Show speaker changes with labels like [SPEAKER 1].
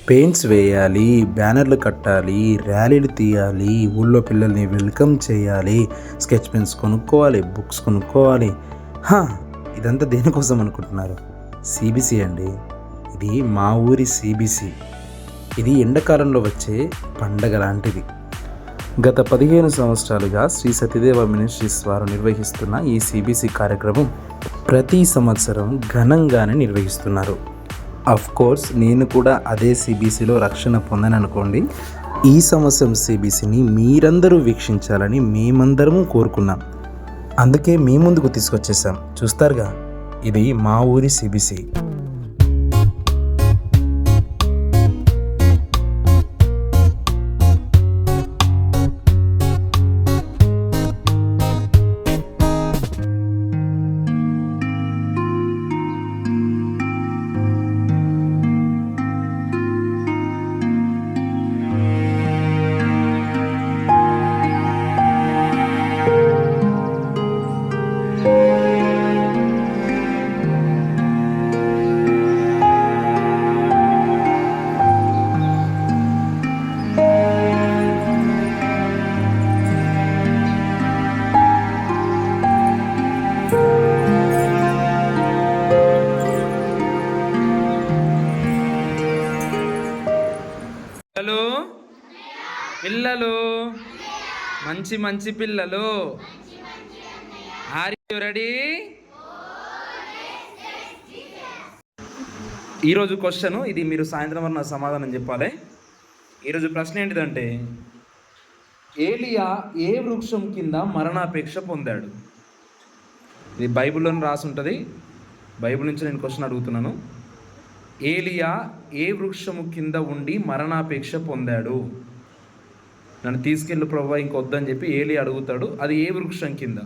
[SPEAKER 1] Paints వేయాలి, బ్యానర్లు కట్టాలి, ర్యాలీలు తీయాలి, ఊళ్ళో పిల్లల్ని వెల్కమ్ చేయాలి, స్కెచ్ పెన్స్ కొనుక్కోవాలి, బుక్స్ కొనుక్కోవాలి. ఇదంతా దేనికోసం అనుకుంటున్నారు? సిబిసి అండి. ఇది మా ఊరి సిబిసి. ఇది ఎండాకాలంలో వచ్చే పండగ లాంటిది. గత 15 సంవత్సరాలుగా శ్రీ సతీదేవ మినిస్ట్రీస్ వారు నిర్వహిస్తున్న ఈ సిబిసి కార్యక్రమం ప్రతి సంవత్సరం ఘనంగానే నిర్వహిస్తున్నారు. కోర్స్ నేను కూడా అదే సిబిసిలో రక్షణ పొందాను అనుకోండి. ఈ సంవత్సరం సిబిసిని మీరందరూ వీక్షించాలని మేమందరము కోరుకున్నాం. అందుకే మీ ముందుకు తీసుకొచ్చేసాం. చూస్తారుగా, ఇది మా ఊరి సిబిసి.
[SPEAKER 2] పిల్లలు మంచి మంచి పిల్లలు, ఆర్ యు రెడీ? ఈరోజు క్వశ్చన్ ఇది, మీరు సాయంత్రం వరకు నాకు సమాధానం చెప్పాలి. ఈరోజు ప్రశ్న ఏంటిదంటే, ఏలియా ఏ వృక్షం కింద మరణాపేక్ష పొందాడు? ఇది బైబిల్లోనే రాసి ఉంటుంది. బైబిల్ నుంచి నేను క్వశ్చన్ అడుగుతున్నాను. ఏలియా ఏ వృక్షము కింద ఉండి మరణాపేక్ష పొందాడు? నన్ను తీసుకెళ్ళు ప్రభువా, ఇంకొద్దని చెప్పి ఏలియా అడుగుతాడు. అది ఏ వృక్షం కింద?